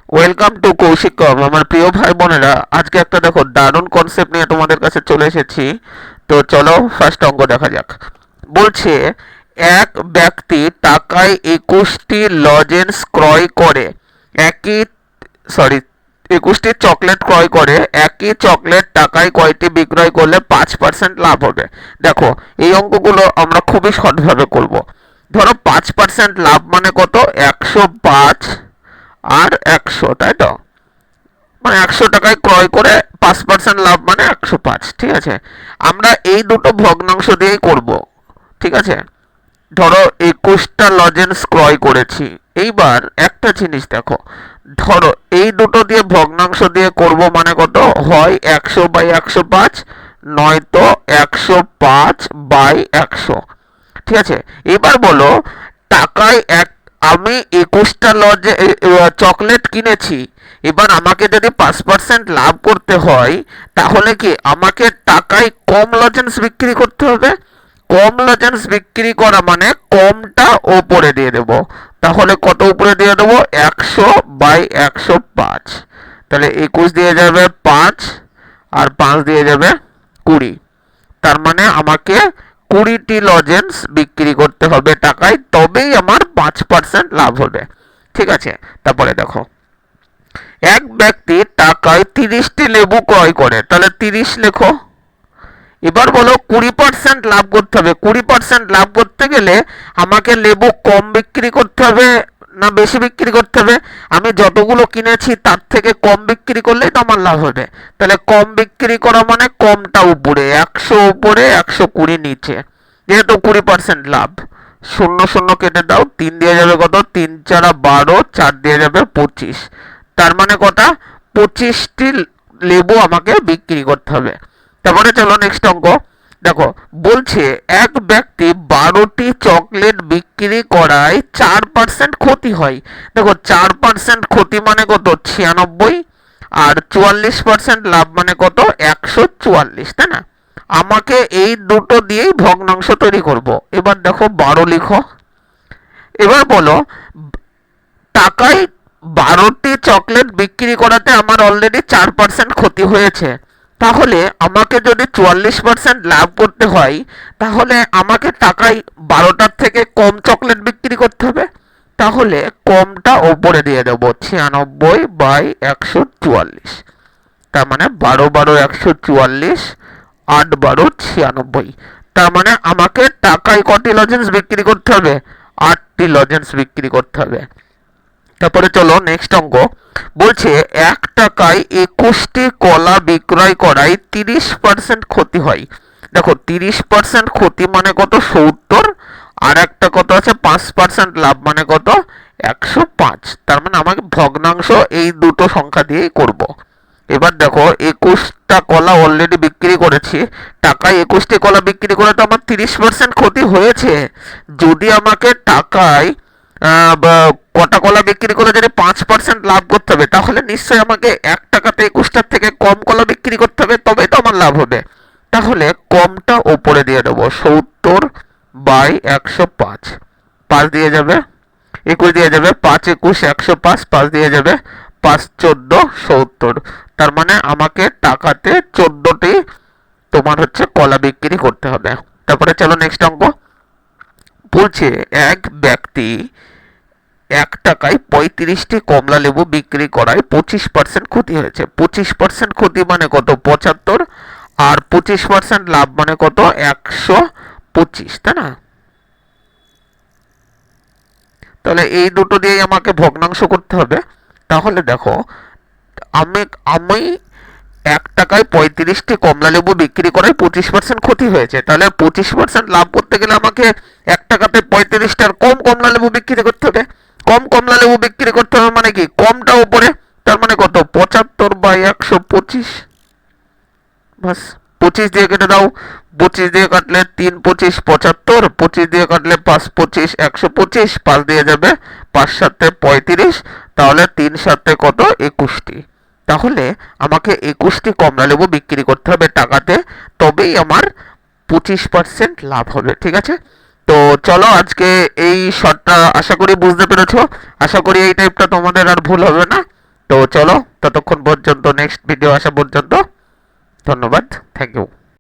Welcome to Kaushik কম। আমার প্রিয় ভাই বোনেরা, আজকে একটা দেখো দারুণ কনসেপ্ট নিয়ে তোমাদের কাছে চলে এসেছি। তো চলো ফার্স্ট অঙ্ক দেখা যাক। বলছে এক ব্যক্তি টাকায় 21টি লজেন্স ক্রয় করে একই সরি 21টি চকলেট ক্রয় করে একই চকলেট টাকায় কয়টি বিক্রয় করলে 5% লাভ হবে। দেখো, এই অঙ্কগুলো আমরা খুবই সহজভাবে করব। ধরো 5% লাভ মানে কত? 105 আর 100, তাই তো? মানে 100 টাকায় ক্রয় করে 5% লাভ মানে 105। ঠিক আছে, আমরা এই দুটো ভগ্নাংশ দিয়েই করব। ঠিক আছে, ধরো 21টা লজেন্স ক্রয় করেছি। এইবার একটা জিনিস দেখো, ধরো এই দুটো দিয়ে ভগ্নাংশ দিয়ে করব মানে কত হয়? 100/105, নয়তো 105/100। ঠিক আছে, এবার বলো টাকায় আমি 21টা লজে চকলেট কিনেছি। এবার আমাকে যদি 5% লাভ করতে হয়, তাহলে কি আমাকে টাকায় কম লজেন্স বিক্রি করতে হবে? কম লজেন্স বিক্রি করা মানে কমটা ওপরে দিয়ে দেব। তাহলে কত উপরে দিয়ে দেবো? 100/105। তাহলে 21 দিয়ে যাবে 5, আর 5 দিয়ে যাবে 20। তার মানে আমাকে 20টি লজেন্স বিক্রি করতে হবে টাকায়, তবেই আমার 5% লাভ হবে। ঠিক আছে, তারপরে দেখো এক ব্যক্তি টাকায় 30টি লেবু ক্রয় করে, তাহলে 30 লেখো। এবার বলো 20% লাভ করতে হবে। 20% লাভ করতে গেলে আমাকে লেবু কম বিক্রি করতে হবে না বেশি বিক্রি করতে হবে? আমি যতগুলো কিনেছি তার থেকে কম বিক্রি করলেই তো আমার লাভ হবে। তাহলে কম বিক্রি করা মানে কমটা উপরে, 100 উপরে 120 নিচে। যেহেতু 20% লাভ, শূন্য শূন্য কেটে দাও। 3 দিয়ে যাবে কত? 3 4 12, 4 দিয়ে যাবে 25। তার মানে কটা? 25টি লেবু আমাকে বিক্রি করতে হবে। তারপরে চলো নেক্সট অঙ্ক দেখো। বলছে এক ব্যক্তি 12টি চকলেট বিক্রি করায় 4% ক্ষতি হয়। দেখো 4% ক্ষতি মানে কত? 96। আর 44% লাভ মানে কত? 144, তাই না? আমাকে এই দুটো দিয়েই ভগ্নাংশ তৈরি করব। এবার দেখো 12 লিখো। এবার বলো টাকায় 12টি চকলেট বিক্রি করাতে আমার অলরেডি 4% ক্ষতি হয়েছে। তাহলে আমাকে যদি 44% লাভ করতে হয়, তাহলে আমাকে টাকায় 12টার থেকে কম চকলেট বিক্রি করতে হবে। তাহলে কমটা ওপরে দিয়ে দেবো, 96/144। তার মানে 12/144, 8/96। তার মানে আমাকে টাকায় কটি লজেন্স বিক্রি করতে হবে? 8টি লজেন্স বিক্রি করতে হবে। তারপরে চলো নেক্সট অঙ্ক। বলছে 1 টাকায় 21টি কলা বিক্রয় করায় 30% ক্ষতি হয়। দেখো 30% ক্ষতি মানে কত? 70। আর একটা কত আছে? 5% লাভ মানে কত? 105। তার মানে আমাকে ভগ্নাংশ এই দুটো সংখ্যা দিয়েই করব। এবার দেখো 21টা কলা অলরেডি বিক্রি করেছি। টাকায় 21টি কলা বিক্রি করে তো আমার 30% ক্ষতি হয়েছে। যদি আমাকে টাকায় কটা কলা বিক্রি করে যদি 5% লাভ করতে হবে, তাহলে নিশ্চয়ই আমাকে 1 টাকাতে 21টার থেকে কম কলা বিক্রি করতে হবে, তবেই তো আমার লাভ হবে। তাহলে কমটা ওপরে দিয়ে দেবো, 70/105। 5 দিয়ে যাবে 21 দিয়ে যাবে, 5 21 105, 5 দিয়ে যাবে 5 14 70। তার মানে আমাকে টাকাতে 14টি তোমার হচ্ছে কলা বিক্রি করতে হবে। তারপরে চলো নেক্সট অঙ্ক। বলছে এক ব্যক্তি 1 টাকায় 35টি কমলা লেবু বিক্রি করায় 25% ক্ষতি হয়েছে। 25% ক্ষতি মানে কত? 75। আর 25% লাভ মানে কত? 125, তাই না? তাহলে এই দুটো দিয়েই আমাকে ভগ্নাংশ করতে হবে। তাহলে দেখো আমি আমি 1 টাকায় 35টি কমলা লেবু বিক্রি করায় 25% ক্ষতি হয়েছে। তাহলে 25% লাভ করতে গেলে আমাকে 1 টাকাতে 35টার কম কমলা লেবু বিক্রি করতে হবে। কম কমলা লেবু বিক্রি করতে হবে মানে কি? কমটা উপরে। তার মানে কত? 75/125। বাস, 25 দিয়ে কেটে দাও। 25 দিয়ে কাটলে 3 25 75, 25 দিয়ে কাটলে 5 25 125, 5 দিয়ে যাবে 5 7 35। তাহলে 3 7 কত? 21টি। তাহলে আমাকে 21টি কমলা লেবু বিক্রি করতে হবে টাকাতে, তবেই আমার 25% লাভ হবে। ঠিক আছে, তো চলো আজকে এই শর্টটা আশা করি বুঝতে পেরেছো। আশা করি এই টাইপটা তোমাদের আর ভুল হবে না। তো চলো ততক্ষণ পর্যন্ত, নেক্সট ভিডিও আসা পর্যন্ত, ধন্যবাদ, থ্যাংক ইউ।